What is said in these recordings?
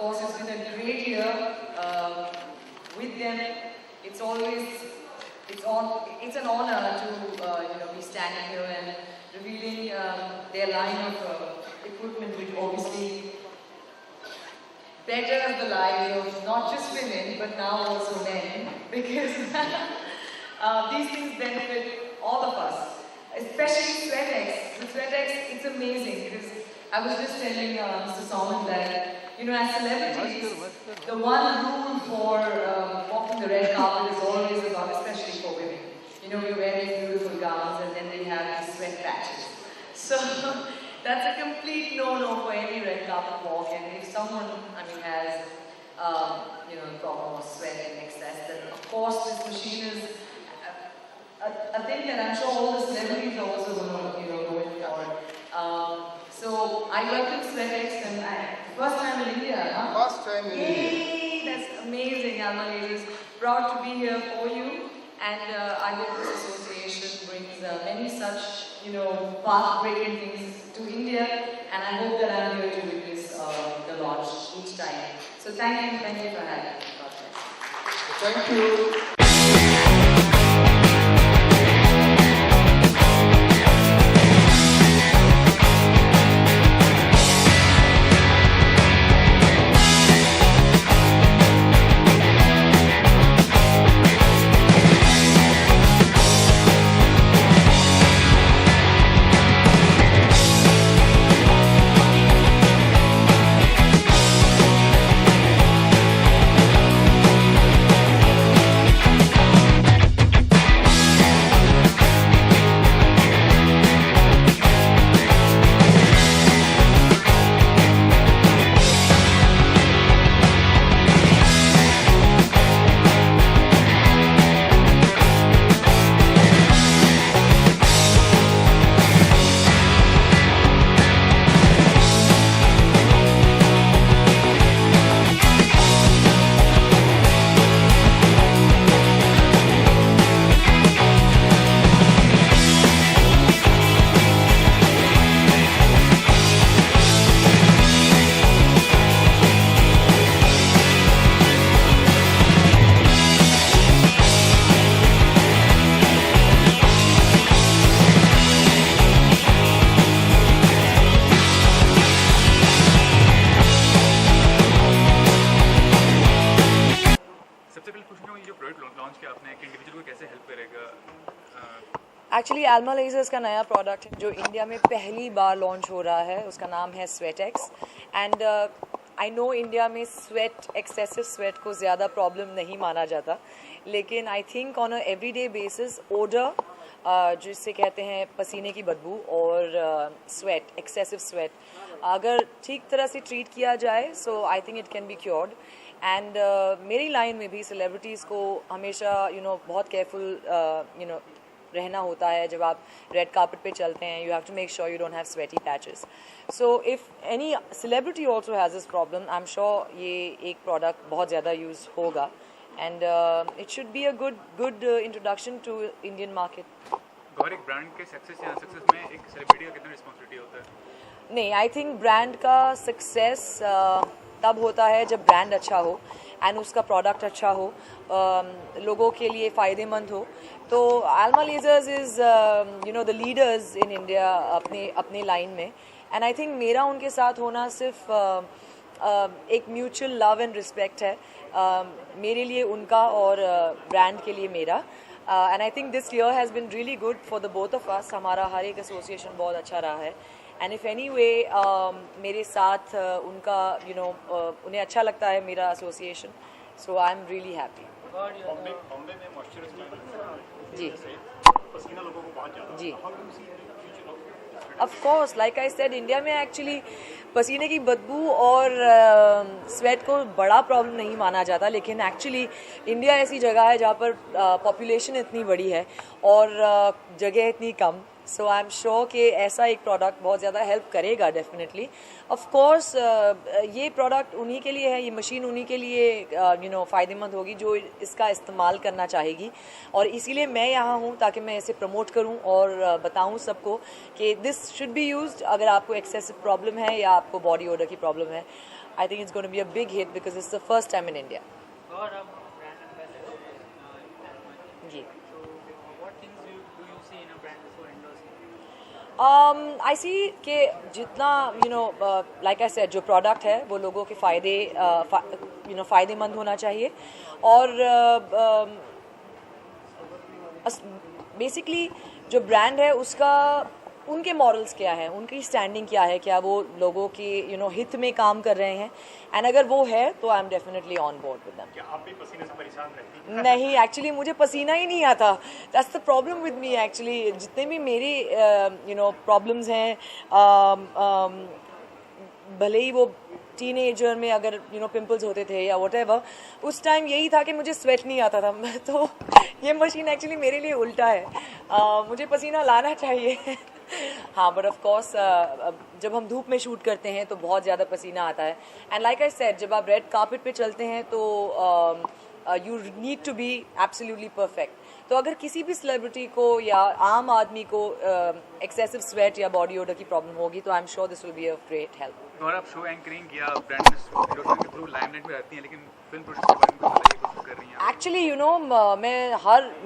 course, it's been a great year with them. It's an honor to be standing here and revealing their line of equipment, which obviously betters the lives of not just women but now also men, because these things benefit all of us, especially SweatX. With SweatX, it's amazing because I was just telling Mr. Soman that, as celebrities, the one rule for walking the red carpet is always about, especially for women. We wear these beautiful gowns and then they have these sweat patches. So that's a complete no-no for any red carpet walk. And if someone, has, a problem of sweat in excess, then of course this machine is a thing that I'm sure all the celebrities are also going to, go in for. So I welcome SweatX, and first time in India, huh? First time in Yay, India. that's amazing, Alma Ladies. Proud to be here for you, and I hope this association brings many such, path-breaking things to India, and I hope that I'm here to witness the launch each time. So thank you for having me. Thank you. Actually Alma Lasers का नया product है जो India में पहली बार launch हो रहा है. उसका नाम है SweatX. And I know India में एक्सेसिव स्वेट को ज़्यादा प्रॉब्लम नहीं माना जाता, लेकिन I think on a everyday basis odour जिससे कहते हैं पसीने की बदबू और एक्सेसिव स्वेट, अगर ठीक तरह से ट्रीट किया जाए so I think it can be cured. And मेरी लाइन में भी सेलिब्रिटीज़ को हमेशा बहुत केयरफुल रहना होता है. जब आप रेड कार्पेट पे चलते हैं, you have to make sure you don't have sweaty patches. So if any celebrity also has this problem, I am sure ये एक प्रोडक्ट बहुत ज़्यादा यूज़ होगा, and it should be a good introduction to Indian market. गौर, एक brand के success में एक सेलिब्रिटी का कितना रिस्पॉन्सिबिलिटी होता है? नहीं, आई थिंक ब्रांड का सक्सेस तब होता है जब ब्रांड अच्छा हो एंड उसका प्रोडक्ट अच्छा हो, लोगों के लिए फ़ायदेमंद हो. तो Alma Lasers is the leaders in India अपने लाइन में, एंड आई थिंक मेरा उनके साथ होना सिर्फ एक म्यूचुअल लव एंड रिस्पेक्ट है, मेरे लिए उनका और ब्रांड के लिए मेरा. And I think this year has been really good for the both of us. हमारा हर एक एसोसिएशन बहुत अच्छा रहा है, एंड इफ़ एनी वे मेरे साथ उनका उन्हें अच्छा लगता है मेरा association, so I am really happy. Bombay में जी पसीना लोगों को बहुत ज़्यादा. जी, of course, like I said, India में एक्चुअली पसीने की बदबू और स्वेट को बड़ा प्रॉब्लम नहीं माना जाता, लेकिन एक्चुअली इंडिया ऐसी जगह है जहाँ पर पॉपुलेशन इतनी बड़ी है और जगह इतनी कम, सो आई एम श्योर कि ऐसा एक प्रोडक्ट बहुत ज़्यादा हेल्प करेगा डेफिनेटली. ऑफ कोर्स ये प्रोडक्ट उन्हीं के लिए है, ये मशीन उन्हीं के लिए फ़ायदेमंद होगी जो इसका इस्तेमाल करना चाहेगी. और इसीलिए मैं यहाँ हूँ ताकि मैं इसे प्रमोट करूँ और बताऊँ सबको कि दिस शुड बी यूज्ड. अगर आपको एक्सेसिव प्रॉब्लम है या आपको बॉडी ओडर की प्रॉब्लम है, I think it's going to be a big hit because it's the first time in India. और आप brand ambassador ji. so what things do you see in a brand before endorsing? आई सी कि जितना like I said जो product है वो लोगों के फ़ायदेमंद होना चाहिए. और बेसिकली जो ब्रांड है उसका उनके मॉरल्स क्या है, उनकी स्टैंडिंग क्या है, क्या वो लोगों के हित में काम कर रहे हैं. एंड अगर वो है तो I am definitely on board with them. क्या आप भी पसीने से परेशान रहती हैं? नहीं, एक्चुअली मुझे पसीना ही नहीं आता. That's the problem with me actually. जितने भी मेरी प्रॉब्लम्स हैं, भले ही वो टीनेजर में अगर पिंपल्स होते थे या व्हाटएवर, उस टाइम यही था कि मुझे स्वेट नहीं आता था. तो ये मशीन एक्चुअली मेरे लिए उल्टा है. मुझे पसीना लाना चाहिए. हाँ, बट ऑफ कोर्स जब हम धूप में शूट करते हैं तो बहुत ज़्यादा पसीना आता है. एंड लाइक आई सेड, जब आप रेड कार्पेट पे चलते हैं तो you need to be absolutely perfect. तो अगर किसी भी सेलिब्रिटी को या आम आदमी को एक्सेसिव स्वेट या बॉडी ओडर की प्रॉब्लम होगी तो आई am sure this will be a great help. और आप शो एंकरिंग किया, ब्रांड के थ्रू लाइमलाइट में रहती हैं, लेकिन फिल्म प्रोड्यूसर के बारे में कुछ बताइए, कुछ कर रही हैं? एक्चुअली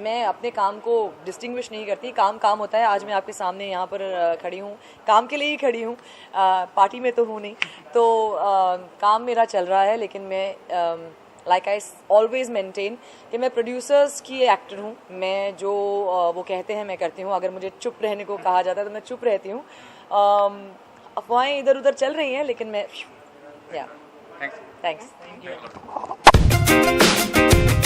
मैं अपने काम को डिस्टिंग्विश नहीं करती. काम काम होता है. आज मैं आपके सामने यहाँ पर खड़ी हूँ, काम के लिए ही खड़ी हूँ, पार्टी में तो हूँ नहीं. तो काम मेरा चल रहा है, लेकिन मैं लाइक आई ऑलवेज मेंटेन कि मैं प्रोड्यूसर्स की एक्टर हूँ. मैं जो वो कहते हैं मैं करती हूँ. अगर मुझे चुप रहने को कहा जाता है तो मैं चुप रहती हूँ. अफवाहें इधर उधर चल रही हैं, लेकिन मैं या थैंक्स. थैंक्स. Thank you.